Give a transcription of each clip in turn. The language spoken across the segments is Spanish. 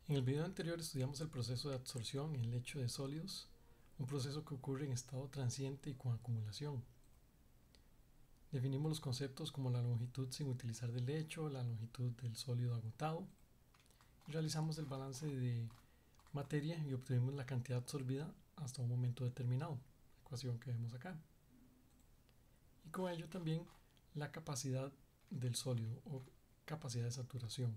En el video anterior estudiamos el proceso de absorción en el lecho de sólidos, un proceso que ocurre en estado transiente y con acumulación. Definimos los conceptos como la longitud sin utilizar del lecho, la longitud del sólido agotado, y realizamos el balance de materia y obtuvimos la cantidad absorbida hasta un momento determinado, la ecuación que vemos acá. Y con ello también la capacidad del sólido o capacidad de saturación.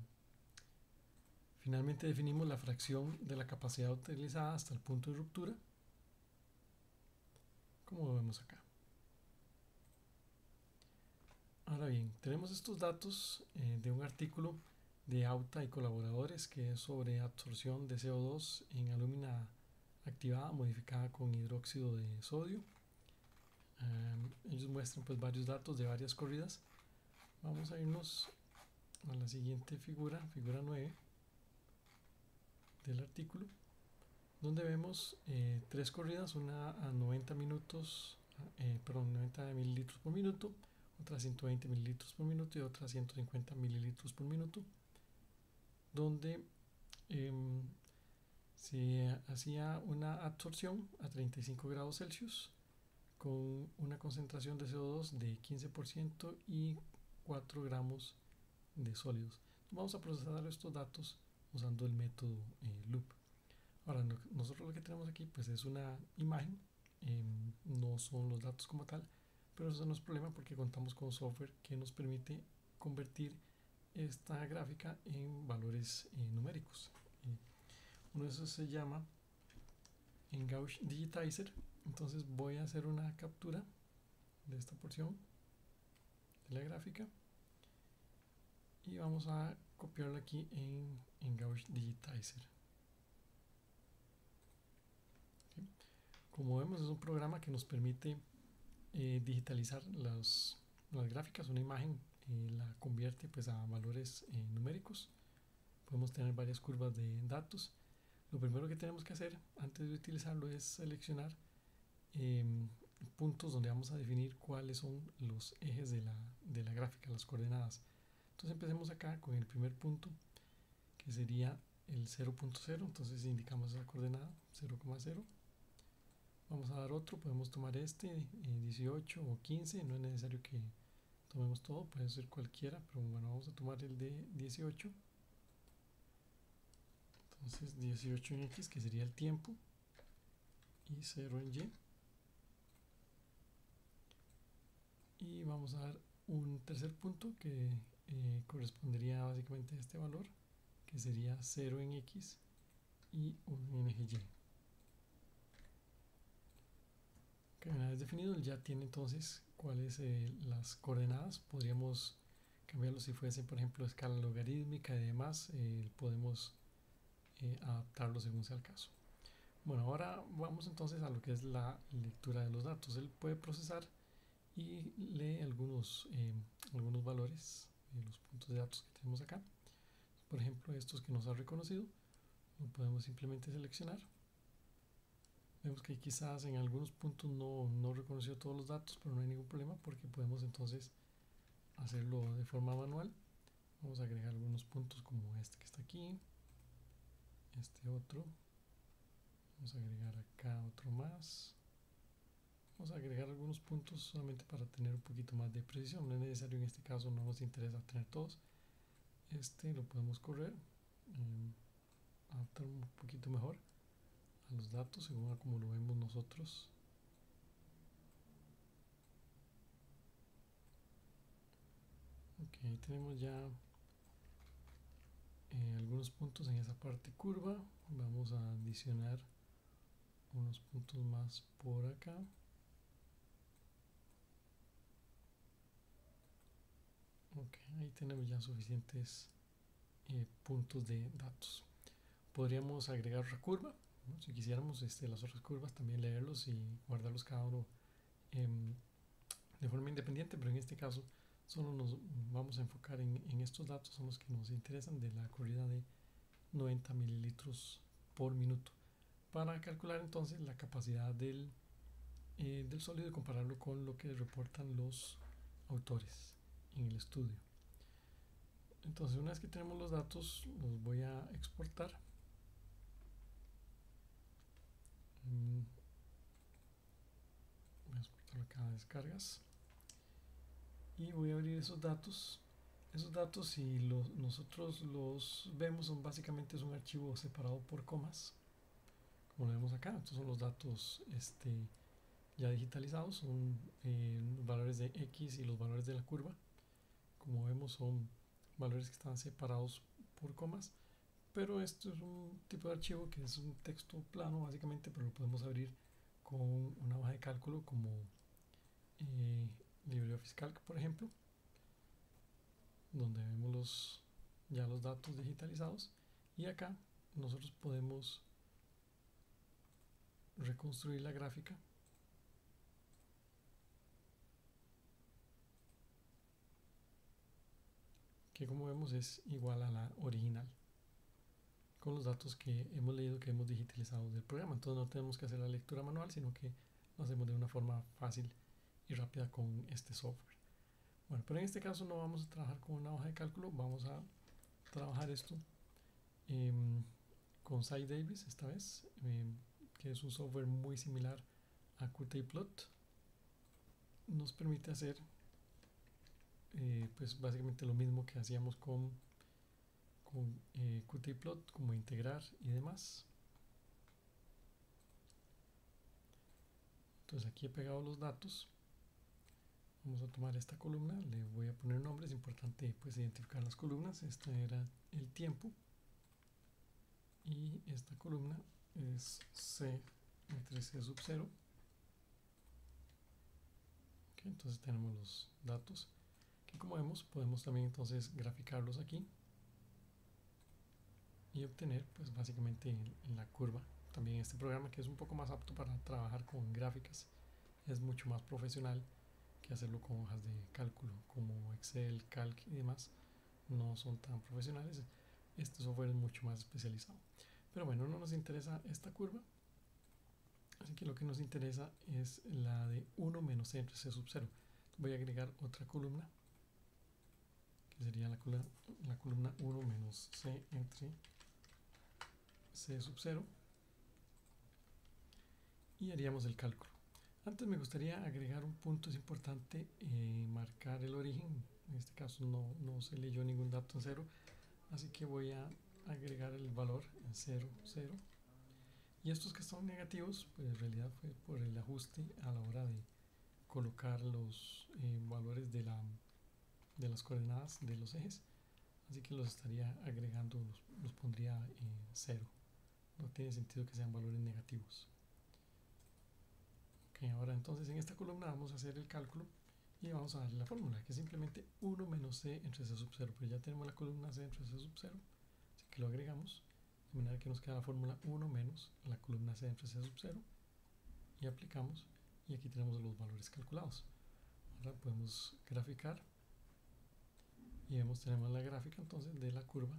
Finalmente definimos la fracción de la capacidad utilizada hasta el punto de ruptura, como lo vemos acá. Ahora bien, tenemos estos datos de un artículo de Auta y colaboradores que es sobre absorción de CO2 en alúmina activada modificada con hidróxido de sodio. Ellos muestran pues varios datos de varias corridas. Vamos a irnos a la siguiente figura, figura 9 del artículo, donde vemos tres corridas, una a 90 minutos, 90 mililitros por minuto, otra a 120 mililitros por minuto y otra a 150 mililitros por minuto, donde se hacía una absorción a 35 grados Celsius con una concentración de CO2 de 15% y 4 gramos de sólidos. Vamos a procesar estos datos usando el método loop. Ahora, nosotros lo que tenemos aquí pues es una imagen, no son los datos como tal, pero eso no es problema porque contamos con software que nos permite convertir esta gráfica en valores numéricos. Uno de esos se llama Engauch Digitizer. Entonces voy a hacer una captura de esta porción de la gráfica y vamos a copiarla aquí en Engauch Digitizer. ¿Okay? Como vemos, es un programa que nos permite digitalizar las gráficas. Una imagen la convierte pues a valores numéricos. Podemos tener varias curvas de datos. Lo primero que tenemos que hacer antes de utilizarlo es seleccionar puntos donde vamos a definir cuáles son los ejes de la gráfica, las coordenadas. Entonces empecemos acá con el primer punto, que sería el 0.0. Entonces indicamos esa coordenada 0,0. Vamos a dar otro, podemos tomar este 18 o 15, no es necesario que tomemos todo, puede ser cualquiera, pero bueno, vamos a tomar el de 18. Entonces 18 en X, que sería el tiempo, y 0 en Y. Y vamos a dar un tercer punto que correspondería básicamente a este valor, que sería 0 en X y un eje Y. Okay, una vez definido, ya tiene entonces cuáles las coordenadas. Podríamos cambiarlo si fuese, por ejemplo, escala logarítmica y demás. Podemos adaptarlo según sea el caso. Bueno, ahora vamos entonces a lo que es la lectura de los datos. Él puede procesar y lee algunos valores de los puntos de datos que tenemos acá. Por ejemplo, estos que nos ha reconocido, lo podemos simplemente seleccionar. Vemos que quizás en algunos puntos no reconoció todos los datos, pero no hay ningún problema porque podemos entonces hacerlo de forma manual. Vamos a agregar algunos puntos como este que está aquí, este otro. Vamos a agregar acá otro más. Vamos a agregar algunos puntos solamente para tener un poquito más de precisión. No es necesario en este caso, no nos interesa tener todos. Este lo podemos correr, adaptar un poquito mejor a los datos según a como lo vemos nosotros. Ok, tenemos ya algunos puntos en esa parte curva. Vamos a adicionar unos puntos más por acá. Ok, ahí tenemos ya suficientes puntos de datos. Podríamos agregar otra curva, ¿no? Si quisiéramos las otras curvas también leerlos y guardarlos cada uno de forma independiente, pero en este caso solo nos vamos a enfocar en estos datos, son los que nos interesan, de la corrida de 90 mililitros por minuto, para calcular entonces la capacidad del sólido y compararlo con lo que reportan los autores en el estudio. Entonces, una vez que tenemos los datos, los voy a exportar Voy a exportarlo acá a descargas y voy a abrir esos datos. Esos datos, si nosotros los vemos, son básicamente es un archivo separado por comas, como lo vemos acá. Estos son los datos ya digitalizados, son los valores de X y los valores de la curva. Como vemos, son valores que están separados por comas, pero esto es un tipo de archivo que es un texto plano básicamente, pero lo podemos abrir con una hoja de cálculo como LibreOffice Calc, por ejemplo, donde vemos ya los datos digitalizados, y acá nosotros podemos reconstruir la gráfica que, como vemos, es igual a la original con los datos que hemos leído, que hemos digitalizado del programa. Entonces no tenemos que hacer la lectura manual, sino que lo hacemos de una forma fácil y rápida con este software. Bueno, pero en este caso no vamos a trabajar con una hoja de cálculo, vamos a trabajar esto con SciDavis esta vez, que es un software muy similar a Qtplot. Nos permite hacer pues básicamente lo mismo que hacíamos con Qtplot, como integrar y demás. Entonces aquí he pegado los datos. Vamos a tomar esta columna, le voy a poner nombre. Es importante pues identificar las columnas. Esta era el tiempo y esta columna es C entre C sub 0. Okay, entonces tenemos los datos que, como vemos, podemos también entonces graficarlos aquí y obtener pues básicamente la curva. También este programa, que es un poco más apto para trabajar con gráficas, es mucho más profesional que hacerlo con hojas de cálculo como Excel, Calc y demás. No son tan profesionales. Este software es mucho más especializado. Pero bueno, no nos interesa esta curva, así que lo que nos interesa es la de 1 menos C entre C sub 0. Voy a agregar otra columna, que sería la columna 1 menos C entre C sub 0, y haríamos el cálculo. Antes me gustaría agregar un punto. Es importante marcar el origen. En este caso no se leyó ningún dato en 0, así que voy a agregar el valor en 0, 0. Y estos que son negativos, pues en realidad fue por el ajuste a la hora de colocar los valores de las coordenadas de los ejes, así que los estaría agregando, los pondría en 0. No tiene sentido que sean valores negativos. Ok, ahora entonces en esta columna vamos a hacer el cálculo y vamos a darle la fórmula, que es simplemente 1 menos C entre C sub 0, pero ya tenemos la columna C entre C sub 0, así que lo agregamos, de manera que nos queda la fórmula 1 menos la columna C entre C sub 0, y aplicamos, y aquí tenemos los valores calculados. Ahora podemos graficar y tenemos la gráfica entonces de la curva,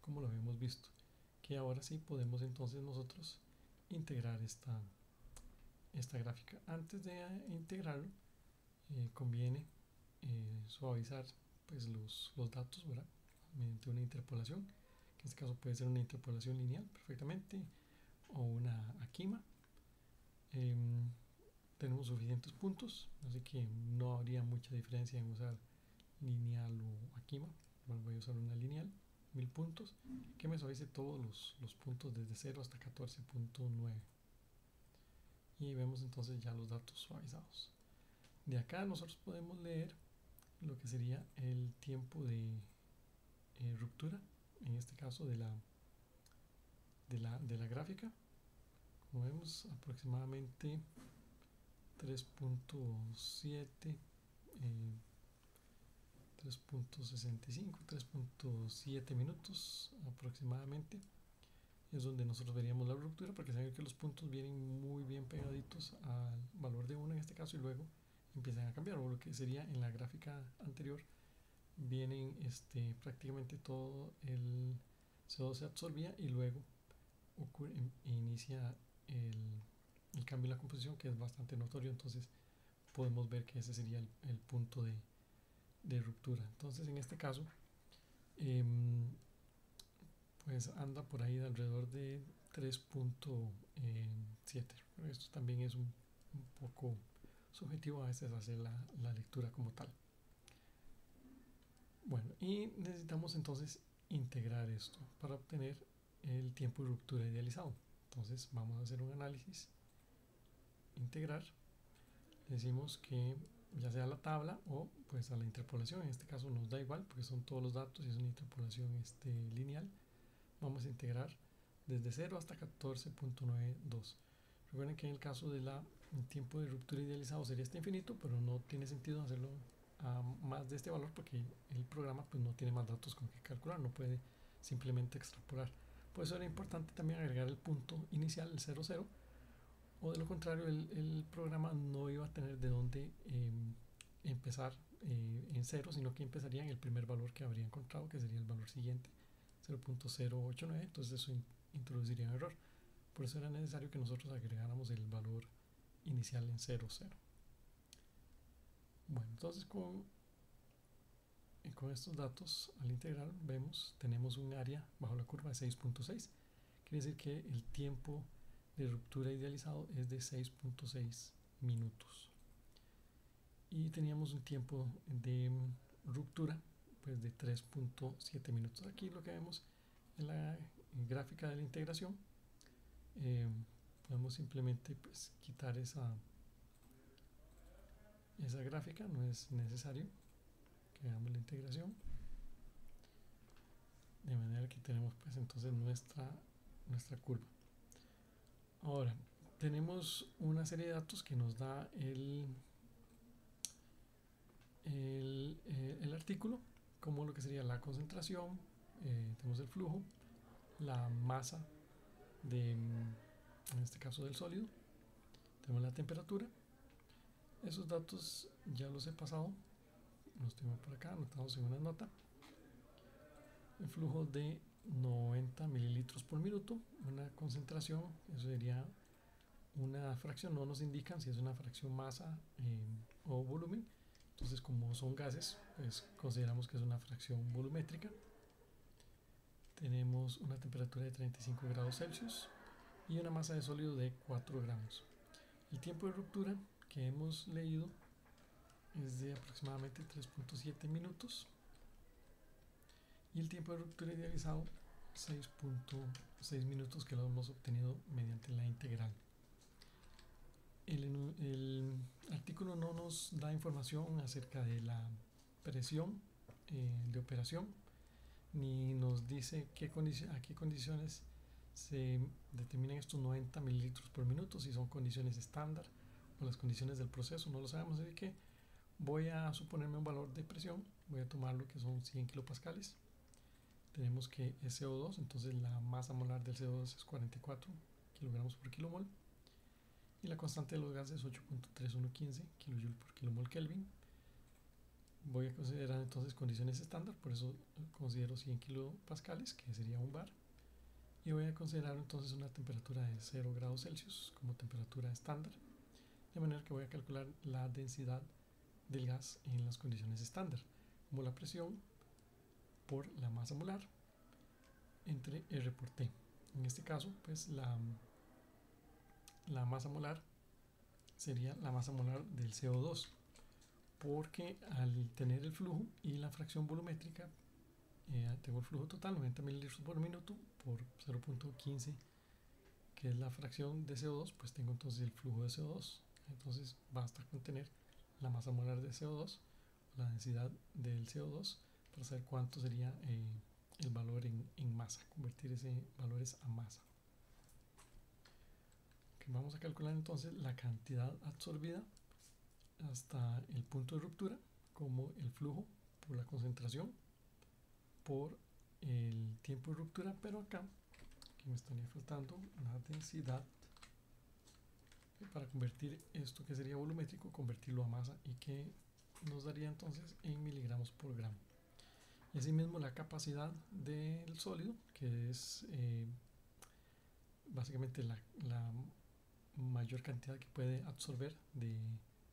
como lo habíamos visto, que ahora sí podemos entonces nosotros integrar esta gráfica. Antes de integrarlo, conviene suavizar pues los datos, ¿verdad?, mediante una interpolación, que en este caso puede ser una interpolación lineal perfectamente, o una Akima. Tenemos suficientes puntos, así que no habría mucha diferencia en usar lineal o Akima. Bueno, voy a usar una lineal, 1000 puntos, que me suavice todos los puntos desde 0 hasta 14.9. Y vemos entonces ya los datos suavizados. De acá nosotros podemos leer lo que sería el tiempo de ruptura, en este caso de la gráfica. Como vemos, aproximadamente 3.7, 3.65, 3.7 minutos aproximadamente es donde nosotros veríamos la ruptura, porque saben que los puntos vienen muy bien pegaditos al valor de 1 en este caso, y luego empiezan a cambiar, o lo que sería en la gráfica anterior, vienen prácticamente todo el CO2 se absorbía, y luego inicia el cambio en la composición, que es bastante notorio. Entonces podemos ver que ese sería el punto de ruptura. Entonces en este caso pues anda por ahí de alrededor de 3.7. Esto también es un poco subjetivo a veces hacer la lectura como tal. Bueno, y necesitamos entonces integrar esto para obtener el tiempo de ruptura idealizado. Entonces vamos a hacer un análisis, integrar, decimos que ya sea a la tabla o pues a la interpolación, en este caso nos da igual porque son todos los datos y es una interpolación lineal. Vamos a integrar desde 0 hasta 14.92. Recuerden que en el caso del tiempo de ruptura idealizado sería infinito, pero no tiene sentido hacerlo a más de este valor porque el programa pues no tiene más datos con que calcular, no puede simplemente extrapolar. Por eso era importante también agregar el punto inicial, el 00, o de lo contrario el programa no iba a tener de dónde empezar en 0, sino que empezaría en el primer valor que habría encontrado, que sería el valor siguiente, 0.089, entonces eso introduciría un error. Por eso era necesario que nosotros agregáramos el valor inicial en 00. Bueno, entonces con estos datos al integrar vemos, tenemos un área bajo la curva de 6.6. Quiere decir que el tiempo de ruptura idealizado es de 6.6 minutos. Y teníamos un tiempo de ruptura pues de 3.7 minutos. Aquí lo que vemos en la gráfica de la integración, podemos simplemente pues quitar esa gráfica, no es necesario que hagamos la integración, de manera que tenemos pues entonces nuestra curva. Ahora tenemos una serie de datos que nos da el artículo, como lo que sería la concentración, tenemos el flujo, la masa en este caso del sólido, tenemos la temperatura. Esos datos ya los he pasado, los tengo por acá anotados en una nota. El flujo de 90 mililitros por minuto, una concentración, eso sería una fracción, no nos indican si es una fracción masa o volumen. Entonces, como son gases, pues consideramos que es una fracción volumétrica. Tenemos una temperatura de 35 grados Celsius y una masa de sólido de 4 gramos. El tiempo de ruptura que hemos leído es de aproximadamente 3.7 minutos y el tiempo de ruptura idealizado 6.6 minutos, que lo hemos obtenido mediante la integral. El artículo no nos da información acerca de la presión de operación, ni nos dice a qué condiciones se determinan estos 90 mililitros por minuto, si son condiciones estándar o las condiciones del proceso, no lo sabemos. Así que voy a suponerme un valor de presión, voy a tomar lo que son 100 kilopascales. Tenemos que es CO2, entonces la masa molar del CO2 es 44 kilogramos por kilomol y la constante de los gases es 8.3115 kJ por kilomol Kelvin. Voy a considerar entonces condiciones estándar, por eso considero 100 kilopascales, que sería un bar, y voy a considerar entonces una temperatura de 0 grados Celsius como temperatura estándar, de manera que voy a calcular la densidad del gas en las condiciones estándar, como la presión por la masa molar entre R por T. En este caso, pues la masa molar sería la masa molar del CO2, porque al tener el flujo y la fracción volumétrica, tengo el flujo total 90 mililitros por minuto por 0.15, que es la fracción de CO2, pues tengo entonces el flujo de CO2. Entonces basta con tener la masa molar de CO2, la densidad del CO2, para saber cuánto sería el valor en masa, convertir ese valores a masa. Okay, vamos a calcular entonces la cantidad absorbida hasta el punto de ruptura, como el flujo por la concentración por el tiempo de ruptura, pero acá que me estaría faltando la densidad para convertir esto que sería volumétrico, convertirlo a masa, y que nos daría entonces en miligramos por gramo. Y asimismo la capacidad del sólido, que es básicamente la mayor cantidad que puede absorber de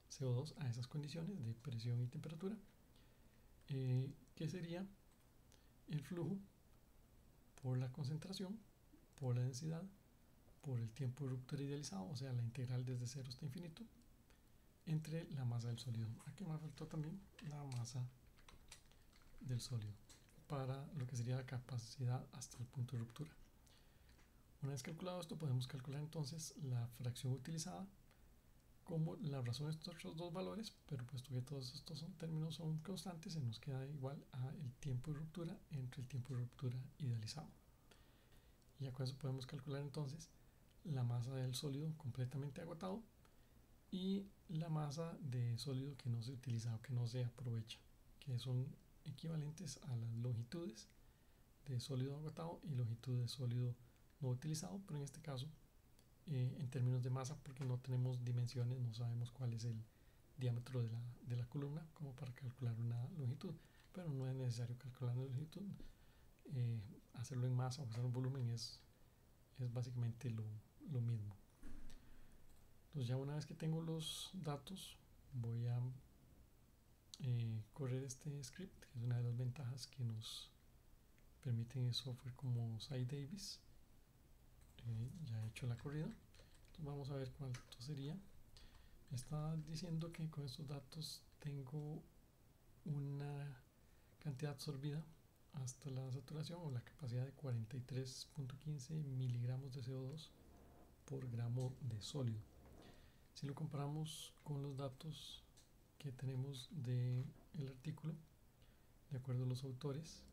CO2 a esas condiciones de presión y temperatura, que sería el flujo por la concentración, por la densidad, por el tiempo de ruptura idealizado, o sea, la integral desde 0 hasta infinito, entre la masa del sólido. Aquí me faltó también la masa del sólido para lo que sería la capacidad hasta el punto de ruptura. Una vez calculado esto, podemos calcular entonces la fracción utilizada como la razón de estos otros dos valores, pero puesto que todos estos términos son constantes, se nos queda igual a el tiempo de ruptura entre el tiempo de ruptura idealizado. Y ya con eso podemos calcular entonces la masa del sólido completamente agotado y la masa de sólido que no se utiliza o que no se aprovecha, que son equivalentes a las longitudes de sólido agotado y longitud de sólido no utilizado, pero en este caso en términos de masa, porque no tenemos dimensiones, no sabemos cuál es el diámetro de la columna como para calcular una longitud, pero no es necesario calcular la longitud. Hacerlo en masa o hacerlo en volumen es básicamente lo mismo. Entonces ya una vez que tengo los datos, voy a correr este script, que es una de las ventajas que nos permiten el software como SciDavis. Ya he hecho la corrida. Entonces vamos a ver cuánto sería. Me está diciendo que con estos datos tengo una cantidad absorbida hasta la saturación o la capacidad de 43.15 miligramos de CO2 por gramo de sólido. Si lo comparamos con los datos que tenemos del artículo, de acuerdo a los autores,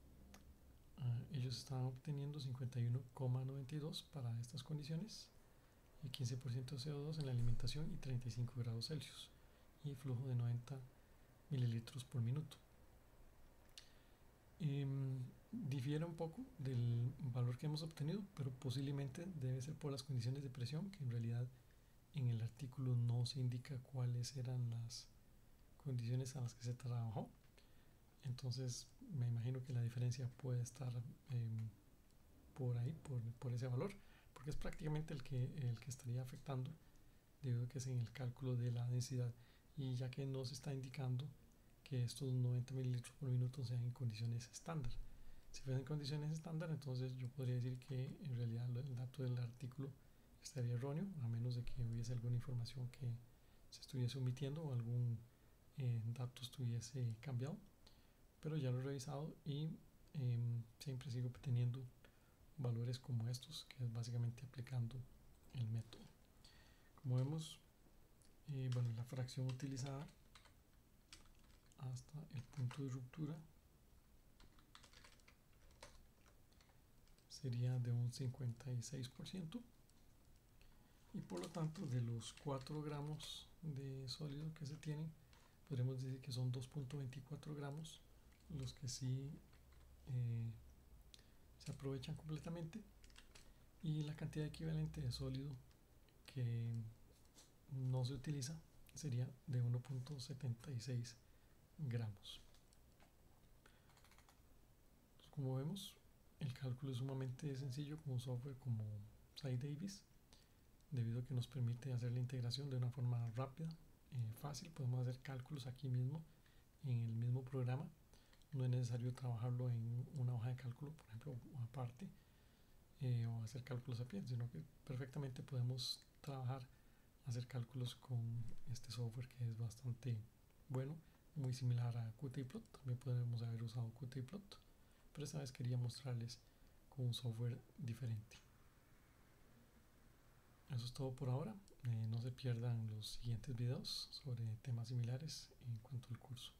ellos estaban obteniendo 51,92 para estas condiciones y 15% de CO2 en la alimentación y 35 grados Celsius y flujo de 90 mililitros por minuto. Difiere un poco del valor que hemos obtenido, pero posiblemente debe ser por las condiciones de presión, que en realidad en el artículo no se indica cuáles eran las condiciones a las que se trabajó. Entonces me imagino que la diferencia puede estar por ahí, por ese valor, porque es prácticamente el que estaría afectando, debido a que es en el cálculo de la densidad, y ya que no se está indicando que estos 90 mililitros por minuto sean en condiciones estándar. Si fueran en condiciones estándar, entonces yo podría decir que en realidad el dato del artículo estaría erróneo, a menos de que hubiese alguna información que se estuviese omitiendo o algún dato estuviese cambiado, pero ya lo he revisado y siempre sigo obteniendo valores como estos, que es básicamente aplicando el método. Como vemos, bueno, la fracción utilizada hasta el punto de ruptura sería de un 56%, y por lo tanto de los 4 gramos de sólido que se tienen, podremos decir que son 2.24 gramos los que sí se aprovechan completamente, y la cantidad equivalente de sólido que no se utiliza sería de 1.76 gramos. Entonces, como vemos, el cálculo es sumamente sencillo con un software como SciDavis, debido a que nos permite hacer la integración de una forma rápida, fácil. Podemos hacer cálculos aquí mismo en el mismo programa, no es necesario trabajarlo en una hoja de cálculo, por ejemplo, o aparte, o hacer cálculos a pie, sino que perfectamente podemos trabajar, hacer cálculos con este software, que es bastante bueno, muy similar a Qtplot. También podemos haber usado Qtplot, pero esta vez quería mostrarles con un software diferente. Eso es todo por ahora. No se pierdan los siguientes videos sobre temas similares en cuanto al curso.